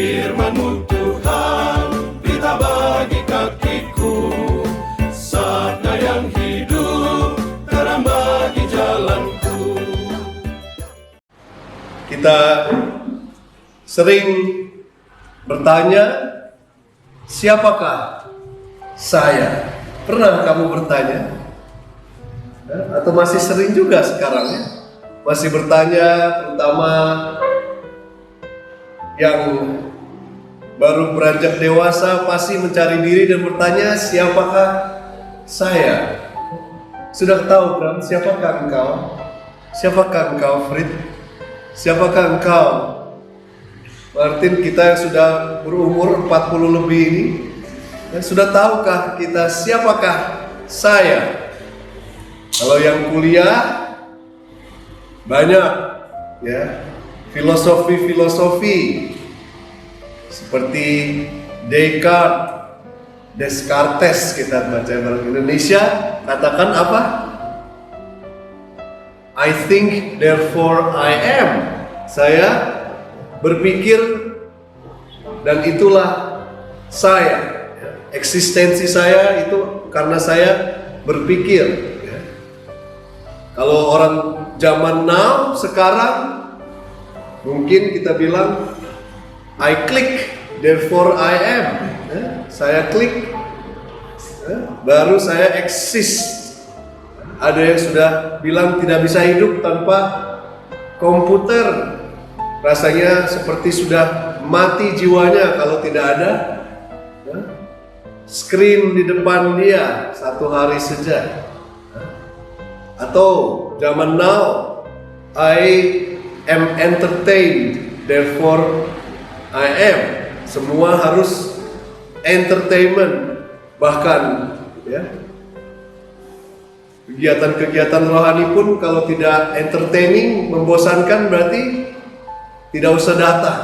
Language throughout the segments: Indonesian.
Firman-Mu Tuhan, berita bagi kakiku, sabda yang hidup, terang bagi jalanku. Kita sering bertanya, siapakah saya? Pernah kamu bertanya? Atau masih sering juga sekarang ya? Masih bertanya, terutama yang baru beranjak dewasa pasti mencari diri dan bertanya, siapakah saya? Sudah tahu kan siapakah engkau? Siapakah engkau, Frit? Siapakah engkau? Martin, kita yang sudah berumur 40 lebih ini, sudah tahukah kita siapakah saya? Kalau yang kuliah banyak ya, filosofi seperti Descartes kita baca bahasa Indonesia, katakan apa? I think therefore I am. Saya berpikir dan itulah saya. Eksistensi saya itu karena saya berpikir. Kalau orang zaman now sekarang mungkin kita bilang I click therefore I am. Saya klik baru saya eksis. Ada yang sudah bilang tidak bisa hidup tanpa komputer. Rasanya seperti sudah mati jiwanya kalau tidak ada screen di depan dia satu hari saja. Atau zaman now, I am entertained, therefore I am. Semua harus entertainment, bahkan ya, kegiatan-kegiatan rohani pun kalau tidak entertaining, membosankan, berarti tidak usah datang.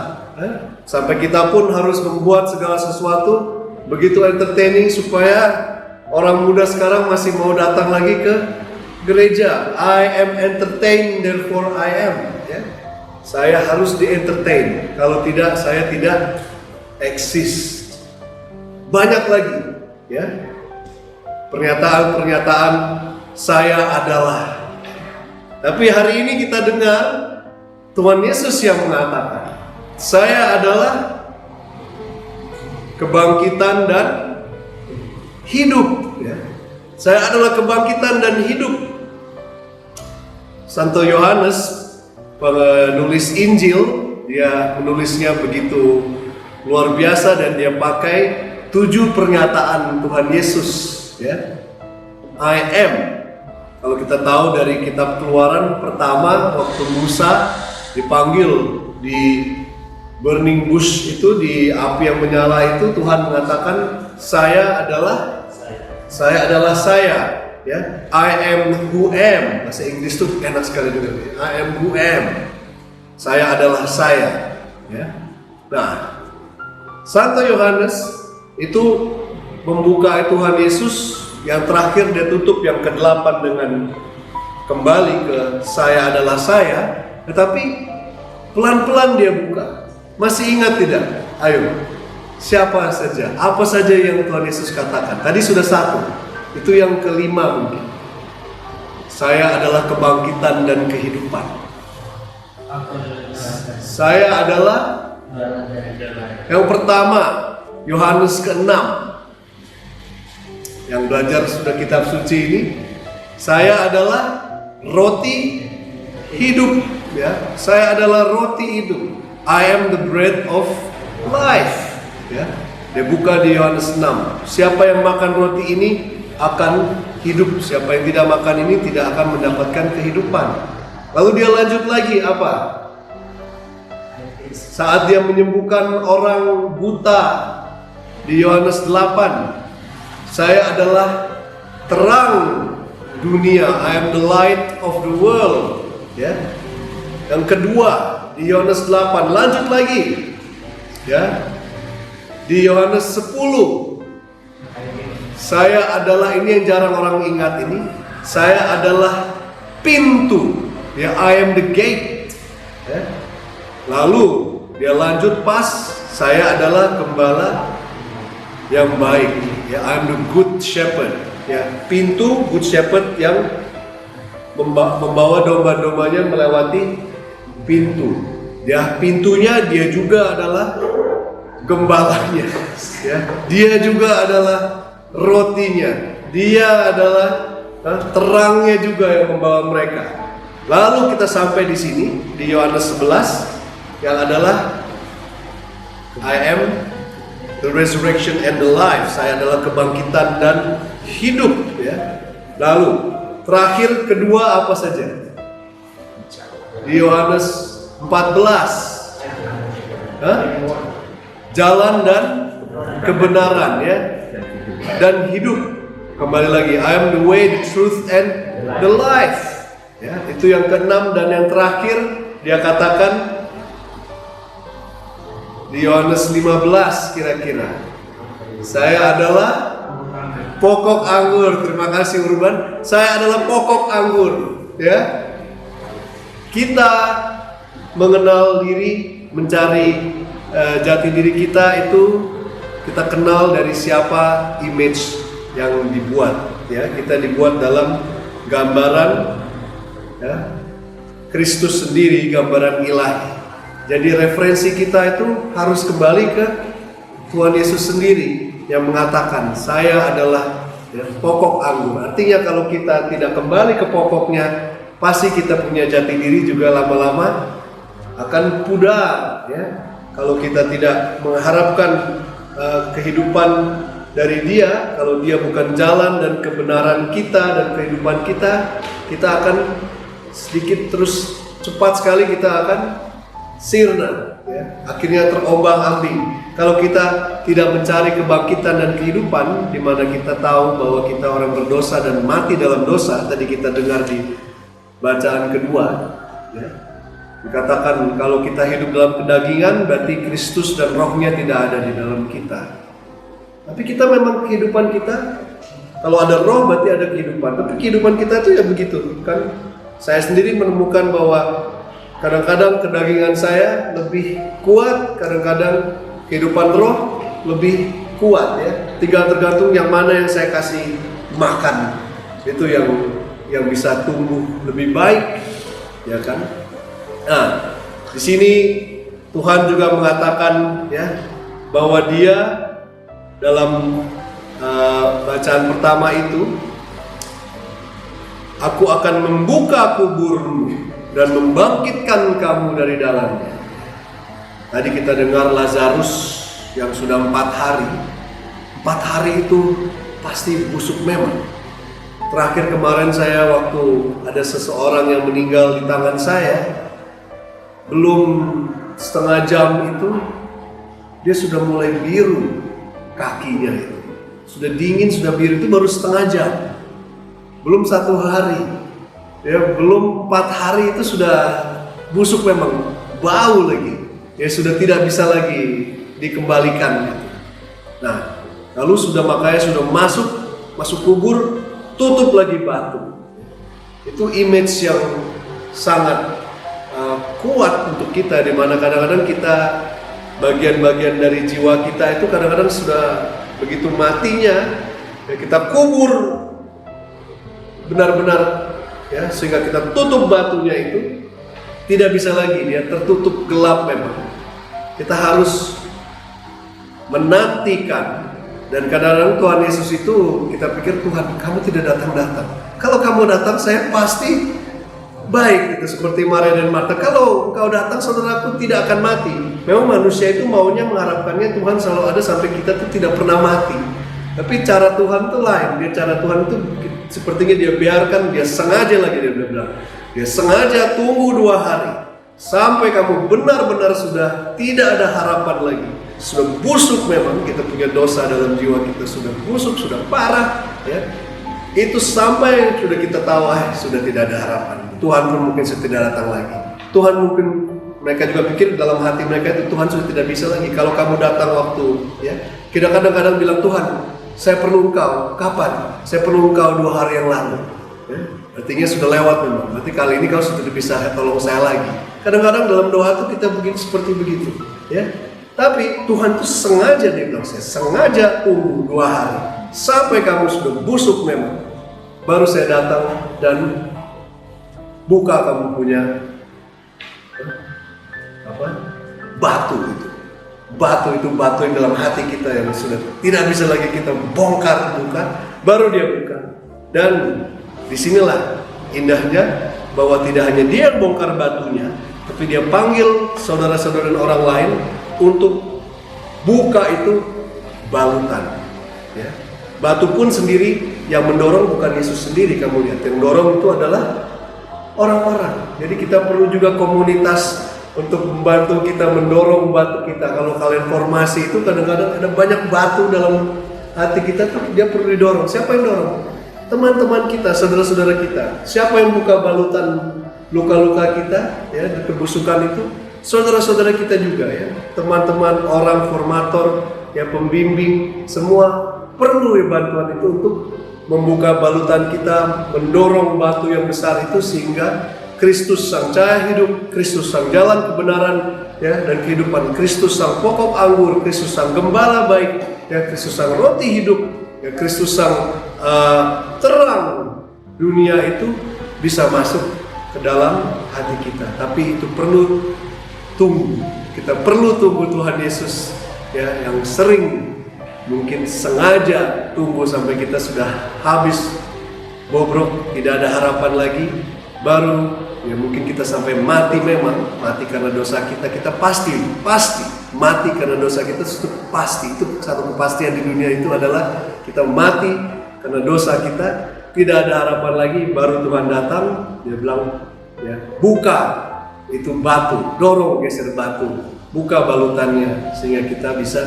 Sampai kita pun harus membuat segala sesuatu begitu entertaining supaya orang muda sekarang masih mau datang lagi ke gereja. I am entertained, therefore I am. Ya. Saya harus di-entertain. Kalau tidak, saya tidak eksis. Banyak lagi, ya, pernyataan-pernyataan saya adalah. Tapi hari ini kita dengar Tuhan Yesus yang mengatakan, saya adalah kebangkitan dan hidup. Ya. Saya adalah kebangkitan dan hidup. Santo Yohanes, penulis Injil, dia menulisnya begitu luar biasa dan dia pakai 7 pernyataan Tuhan Yesus. Ya. I am. Kalau kita tahu dari kitab Keluaran pertama, waktu Musa dipanggil di burning bush itu, di api yang menyala itu, Tuhan mengatakan saya adalah saya. Ya, I am who am. Bahasa Inggris tuh enak sekali dengar. I am who am. Saya adalah saya. Ya. Nah, Santo Yohanes itu membuka Tuhan Yesus, yang terakhir dia tutup yang ke-8 dengan kembali ke saya adalah saya. Tetapi pelan-pelan dia buka. Masih ingat tidak? Ayo, siapa saja, apa saja yang Tuhan Yesus katakan? Tadi sudah 1. Itu yang ke-5 mungkin. Saya adalah kebangkitan dan kehidupan. Saya adalah yang pertama, Yohanes ke-6. Yang belajar sudah kitab suci ini, saya adalah roti hidup, ya. Saya adalah roti hidup. I am the bread of life, ya. Dia buka di Yohanes 6. Siapa yang makan roti ini akan hidup. Siapa yang tidak makan ini tidak akan mendapatkan kehidupan. Lalu dia lanjut lagi apa? Saat dia menyembuhkan orang buta di Yohanes 8, saya adalah terang dunia. I am the light of the world. Ya. Yang kedua di Yohanes 8, lanjut lagi. Ya. Di Yohanes 10, saya adalah, ini yang jarang orang ingat ini, saya adalah pintu. Ya, I am the gate. Ya. Lalu dia lanjut pas Saya adalah gembala yang baik. Ya, I'm the good shepherd. Ya, pintu good shepherd yang membawa domba-dombanya melewati pintu. Ya, pintunya dia juga adalah gembalanya. Ya, dia juga adalah rotinya. Dia adalah terangnya juga yang membawa mereka. Lalu kita sampai di sini di Yohanes 11 yang adalah I am the resurrection and the life. Saya adalah kebangkitan dan hidup. Ya. Lalu terakhir kedua apa saja? Di Yohanes 14. Jalan dan kebenaran, ya, dan hidup. Kembali lagi, I am the way, the truth, and the life. Ya, itu yang keenam, dan yang terakhir dia katakan di Yohanes 15 kira-kira, saya adalah pokok anggur. Terima kasih Urban. Saya adalah pokok anggur. Ya, kita mengenal diri, mencari jati diri kita itu kita kenal dari siapa image yang dibuat. Ya, kita dibuat dalam gambaran, ya, Kristus sendiri, gambaran ilahi. Jadi referensi kita itu harus kembali ke Tuhan Yesus sendiri yang mengatakan saya adalah, ya, pokok anggur. Artinya kalau kita tidak kembali ke pokoknya, pasti kita punya jati diri juga lama-lama akan pudar. Ya. Kalau kita tidak mengharapkan kehidupan dari Dia, kalau Dia bukan jalan dan kebenaran kita dan kehidupan kita, kita akan sedikit terus cepat sekali kita akan sirna, ya, akhirnya terombang-ambing. Kalau kita tidak mencari kebangkitan dan kehidupan, di mana kita tahu bahwa kita orang berdosa dan mati dalam dosa. Tadi kita dengar di bacaan kedua, ya, dikatakan kalau kita hidup dalam kedagingan, berarti Kristus dan Rohnya tidak ada di dalam kita. Tapi kita memang kehidupan kita, kalau ada Roh berarti ada kehidupan. Tapi kehidupan kita itu ya begitu kan. Saya sendiri menemukan bahwa kadang-kadang kedagingan saya lebih kuat, kadang-kadang kehidupan roh lebih kuat, ya. Tinggal tergantung yang mana yang saya kasih makan. Itu yang bisa tumbuh lebih baik, ya kan? Nah, di sini Tuhan juga mengatakan, ya, bahwa Dia dalam bacaan pertama itu, aku akan membuka kuburmu dan membangkitkan kamu dari dalamnya. Tadi kita dengar Lazarus yang sudah 4 hari. 4 hari itu pasti busuk memang. Terakhir kemarin saya waktu ada seseorang yang meninggal di tangan saya, belum setengah jam itu dia sudah mulai biru kakinya itu. Sudah dingin, sudah biru, itu baru setengah jam. Belum 1 hari. Ya, belum 4 hari itu sudah busuk memang, bau lagi. Ya, sudah tidak bisa lagi dikembalikan. Nah, lalu makanya sudah masuk kubur, tutup lagi batu. Itu image yang sangat kuat untuk kita, di mana kadang-kadang kita bagian-bagian dari jiwa kita itu kadang-kadang sudah begitu matinya, ya, kita kubur benar-benar, ya, sehingga kita tutup batunya itu tidak bisa lagi, dia tertutup gelap memang. Kita harus menantikan, dan kadang-kadang Tuhan Yesus itu kita pikir, Tuhan kamu tidak datang-datang. Kalau kamu datang saya pasti baik, itu seperti Maria dan Marta. Kalau engkau datang saudaraku tidak akan mati. Memang manusia itu maunya mengharapkannya Tuhan selalu ada sampai kita tuh tidak pernah mati. Tapi cara Tuhan itu lain. Cara Tuhan itu sepertinya dia biarkan, dia sengaja lagi, dia bilang, dia sengaja tunggu 2 hari sampai kamu benar-benar sudah tidak ada harapan lagi, sudah busuk memang, kita punya dosa dalam jiwa kita, sudah busuk, sudah parah, ya. Itu sampai sudah kita tahu sudah tidak ada harapan. Tuhan pun mungkin sudah tidak datang lagi. Tuhan mungkin, mereka juga pikir dalam hati mereka itu Tuhan sudah tidak bisa lagi. Kalau kamu datang waktu, ya, kita kadang-kadang bilang, Tuhan saya perlu engkau, kapan? Saya perlu engkau 2 hari yang lalu, ya. Artinya sudah lewat memang. Berarti kali ini kau sudah bisa tolong saya lagi. Kadang-kadang dalam doa itu kita begini seperti begitu, ya. Tapi Tuhan tuh sengaja, dia bilang, saya sengaja tunggu 2 hari sampai kamu sudah busuk memang, baru saya datang dan buka kamu punya batu itu. Batu yang dalam hati kita yang sudah tidak bisa lagi kita bongkar buka, baru dia buka. Dan disinilah indahnya bahwa tidak hanya dia yang bongkar batunya, tapi dia panggil saudara-saudara dan orang lain untuk buka itu balutan. Ya. Batu pun sendiri yang mendorong bukan Yesus sendiri, kamu lihat, yang dorong itu adalah orang-orang. Jadi kita perlu juga komunitas untuk membantu kita, mendorong batu kita. Kalau kalian formasi itu kadang-kadang ada banyak batu dalam hati kita tuh, dia perlu didorong. Siapa yang dorong? Teman-teman kita, saudara-saudara kita. Siapa yang buka balutan luka-luka kita, ya, kebusukan itu? Saudara-saudara kita juga, ya. Teman-teman, orang formator, ya, pembimbing, semua perlu ya bantuan itu untuk membuka balutan kita, mendorong batu yang besar itu sehingga Kristus sang cahaya hidup, Kristus sang jalan kebenaran, ya, dan kehidupan, Kristus sang pokok anggur, Kristus sang gembala baik, ya, Kristus sang roti hidup, ya, Kristus sang terang dunia itu bisa masuk ke dalam hati kita. Tapi itu perlu tunggu. Kita perlu tunggu Tuhan Yesus, ya, yang sering mungkin sengaja tunggu sampai kita sudah habis bobrok, tidak ada harapan lagi, baru ya mungkin kita sampai mati. Memang mati karena dosa kita pasti mati karena dosa kita, itu pasti. Itu satu kepastian di dunia itu adalah kita mati karena dosa kita, tidak ada harapan lagi. Baru Tuhan datang, dia bilang, ya, buka itu batu, dorong geser batu, buka balutannya sehingga kita bisa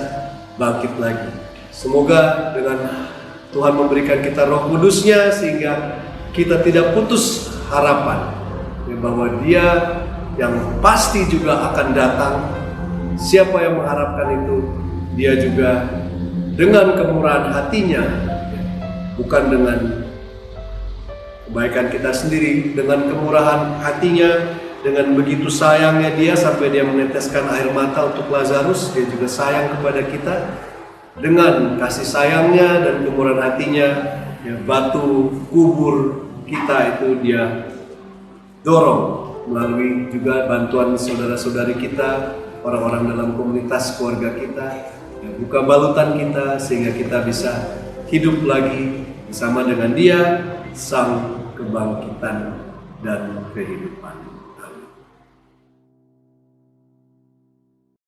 bangkit lagi. Semoga dengan Tuhan memberikan kita Roh Kudus-Nya sehingga kita tidak putus harapan, ya, bahwa Dia yang pasti juga akan datang. Siapa yang mengharapkan itu, dia juga dengan kemurahan hatinya, ya, bukan dengan kebaikan kita sendiri, dengan kemurahan hatinya, dengan begitu sayangnya dia sampai dia meneteskan air mata untuk Lazarus. Dia juga sayang kepada kita. Dengan kasih sayangnya dan kemurahan hatinya, ya, batu kubur kita itu dia dorong melalui juga bantuan saudara-saudari kita, orang-orang dalam komunitas keluarga kita, ya, buka balutan kita sehingga kita bisa hidup lagi bersama dengan Dia, sang kebangkitan dan kehidupan.